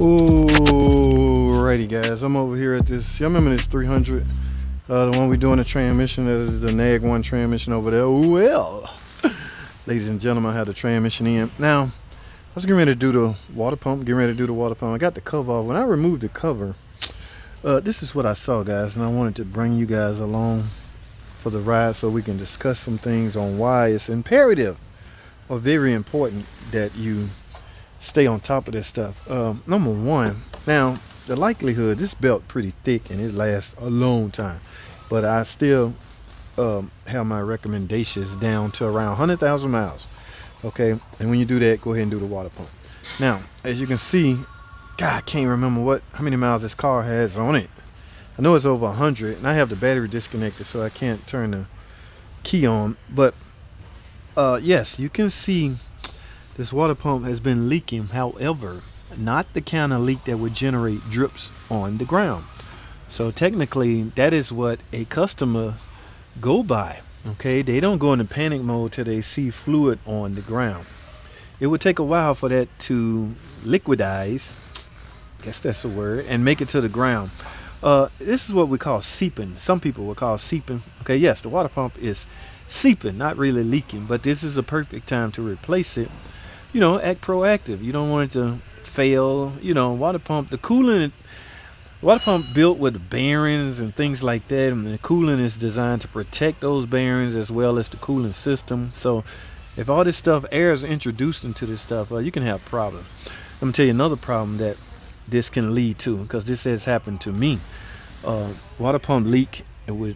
Alrighty guys, I'm over here at this, y'all remember this 300, the one we doing the transmission. That is the nag 1 transmission over there. Well, ladies and gentlemen, I have the transmission in. Now, I was getting ready to do the water pump, I got the cover off. When I removed the cover, this is what I saw, guys, and I wanted to bring you guys along for the ride so we can discuss some things on why it's imperative or very important that you stay on top of this stuff. Number one, now the likelihood, this belt pretty thick and it lasts a long time, but I still have my recommendations down to around 100,000 miles. Okay, and when you do that, go ahead and do the water pump. Now, as you can see, God, I can't remember how many miles this car has on it. I know it's over 100, and I have the battery disconnected, so I can't turn the key on. But yes, you can see this water pump has been leaking. However, not the kind of leak that would generate drips on the ground. So technically, that is what a customer go by. Okay, they don't go into panic mode till they see fluid on the ground. It would take a while for that to liquidize, I guess that's a word, and make it to the ground. This is what we call seeping. Some people will call seeping. Okay, yes, the water pump is seeping, not really leaking, but this is a perfect time to replace it. You know, act proactive. You don't want it to fail. You know, water pump, the coolant, water pump built with bearings and things like that, and the coolant is designed to protect those bearings as well as the cooling system. So if all this stuff, air is introduced into this stuff, you can have problems. Let me tell you another problem that this can lead to, because this has happened to me. Water pump leak, it would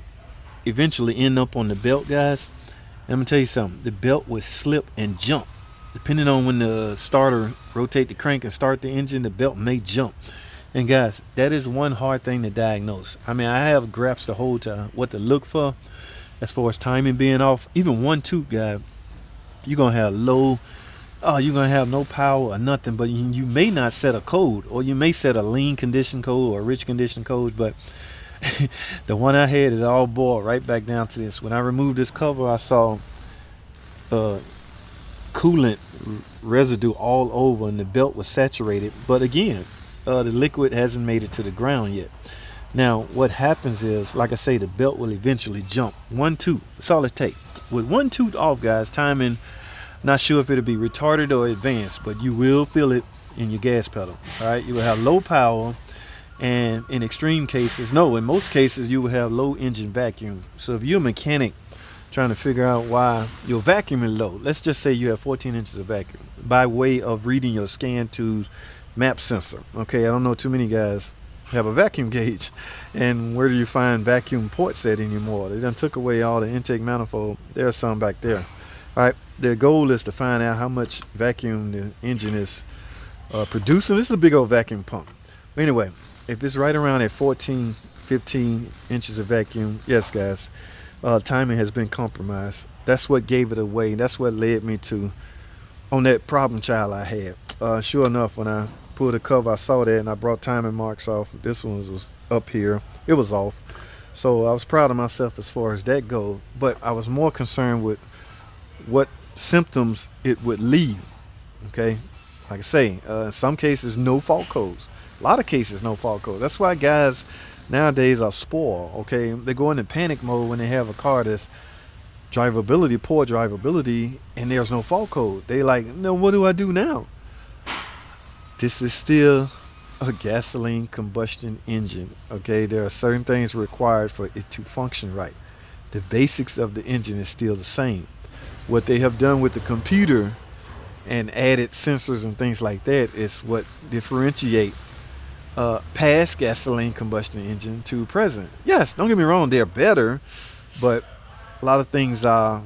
eventually end up on the belt, guys. And I'm gonna tell you something, the belt would slip and jump. Depending on when the starter rotate the crank and start the engine, the belt may jump. And guys, that is one hard thing to diagnose. I mean, I have graphs to hold to what to look for as far as timing being off. Even one tooth, guy, you're gonna have low, you're gonna have no power or nothing, but you may not set a code, or you may set a lean condition code or a rich condition code. But the one I had, is all boiled right back down to this. When I removed this cover, I saw coolant residue all over, and the belt was saturated. But again, the liquid hasn't made it to the ground yet. Now what happens is, like I say, the belt will eventually jump. One tooth, that's all it takes. With one tooth off, guys, timing, not sure if it'll be retarded or advanced, but you will feel it in your gas pedal. All right, you will have low power, and in extreme cases, no, in most cases, you will have low engine vacuum. So if you're a mechanic trying to figure out why your vacuum is low, let's just say you have 14 inches of vacuum by way of reading your scan tools map sensor. Okay, I don't know too many guys have a vacuum gauge, and where do you find vacuum ports at anymore? They done took away all the intake manifold. There's some back there. All right, their goal is to find out how much vacuum the engine is producing. This is a big old vacuum pump. But anyway, if it's right around at 14, 15 inches of vacuum, yes guys, timing has been compromised. That's what gave it away. That's what led me to on that problem child I had. Sure enough, when I pulled the cover, I saw that, and I brought timing marks off. This one was up here. It was off. So I was proud of myself as far as that goes, but I was more concerned with what symptoms it would leave. Okay, like I say, in some cases, no fault codes. A lot of cases, no fault codes. That's why guys nowadays are spoiled. Okay, they go into panic mode when they have a car that's drivability, poor drivability, and there's no fault code. They like, no, what do I do now? This is still a gasoline combustion engine. Okay, there are certain things required for it to function right. The basics of the engine is still the same. What they have done with the computer and added sensors and things like that is what differentiate past gasoline combustion engine to present. Yes, don't get me wrong, they're better, but a lot of things are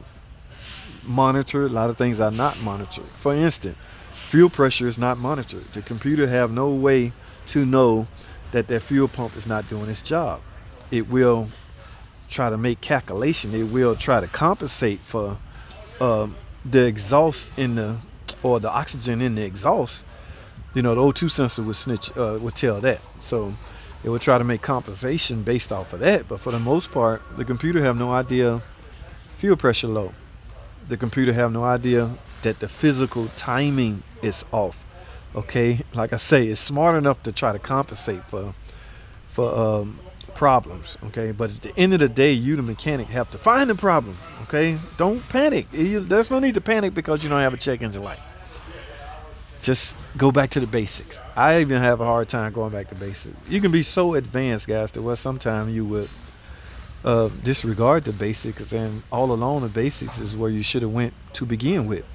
monitored, a lot of things are not monitored. For instance, fuel pressure is not monitored. The computer have no way to know that their fuel pump is not doing its job. It will try to make calculation. It will try to compensate for the exhaust in the, or the oxygen in the exhaust. You know, the O2 sensor would tell that. So it would try to make compensation based off of that. But for the most part, the computer have no idea fuel pressure low. The computer have no idea that the physical timing is off. Okay, like I say, it's smart enough to try to compensate for problems. Okay, but at the end of the day, you the mechanic have to find the problem. Okay, don't panic. There's no need to panic because you don't have a check engine light. Just go back to the basics. I even have a hard time going back to basics. You can be so advanced, guys, to where sometimes you would disregard the basics, and all along the basics is where you should have went to begin with.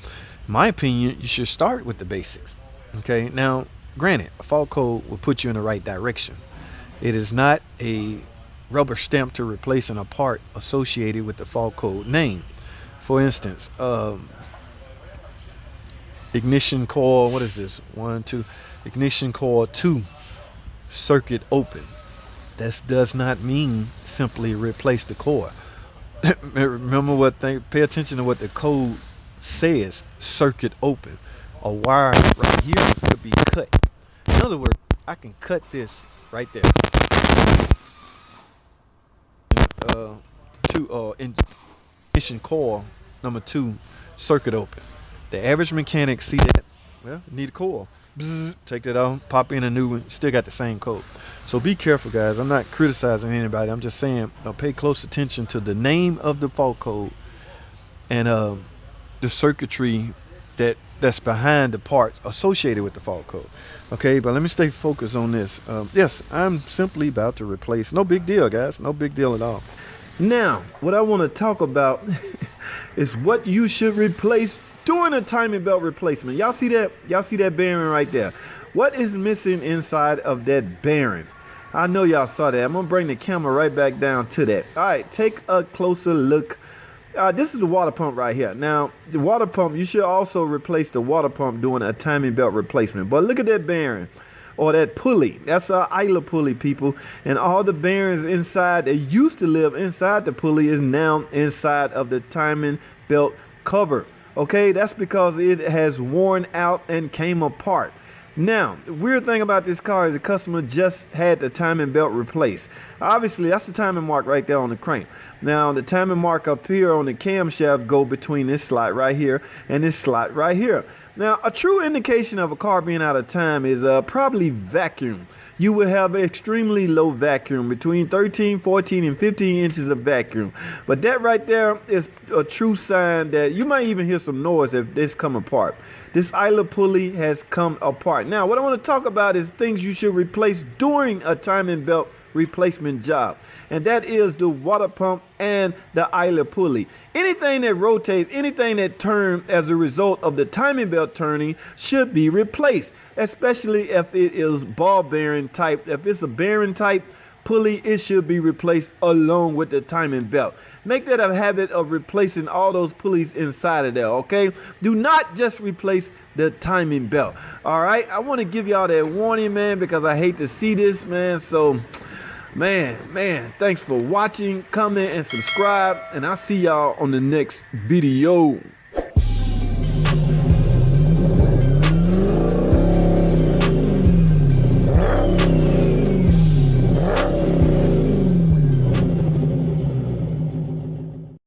In my opinion, you should start with the basics. Okay, now granted, a fault code will put you in the right direction. It is not a rubber stamp to replacing a part associated with the fault code name. For instance, ignition coil, what is this? One, two, ignition coil 2, circuit open. That does not mean simply replace the coil. Remember pay attention to what the code says, circuit open. A wire right here could be cut. In other words, I can cut this right there. Ignition coil number 2, circuit open. The average mechanic see that, well, need a coil. Bzzz, take that off, pop in a new one, still got the same code. So be careful, guys. I'm not criticizing anybody. I'm just saying, pay close attention to the name of the fault code and the circuitry that's behind the parts associated with the fault code. Okay, but let me stay focused on this. Yes, I'm simply about to replace. No big deal, guys. No big deal at all. Now, what I want to talk about is what you should replace during a timing belt replacement. Y'all see that? Y'all see that bearing right there? What is missing inside of that bearing? I know y'all saw that. I'm going to bring the camera right back down to that. All right, take a closer look. This is the water pump right here. Now, the water pump, you should also replace the water pump during a timing belt replacement. But look at that bearing or that pulley. That's an idler pulley, people. And all the bearings inside that used to live inside the pulley is now inside of the timing belt cover. Okay, that's because it has worn out and came apart. Now, the weird thing about this car is the customer just had the timing belt replaced. Obviously, that's the timing mark right there on the crank. Now, the timing mark up here on the camshaft go between this slot right here and this slot right here. Now, a true indication of a car being out of time is probably vacuum. You will have extremely low vacuum, between 13, 14, and 15 inches of vacuum. But that right there is a true sign that you might even hear some noise if this come apart. This idler pulley has come apart. Now, what I want to talk about is things you should replace during a timing belt replacement job. And that is the water pump and the idler pulley. Anything that rotates, anything that turns as a result of the timing belt turning should be replaced, especially if it is ball bearing type. If it's a bearing type pulley, it should be replaced along with the timing belt. Make that a habit of replacing all those pulleys inside of there, okay? Do not just replace the timing belt, all right? I want to give y'all that warning, man, because I hate to see this, man. So, man, thanks for watching, comment, and subscribe, and I'll see y'all on the next video.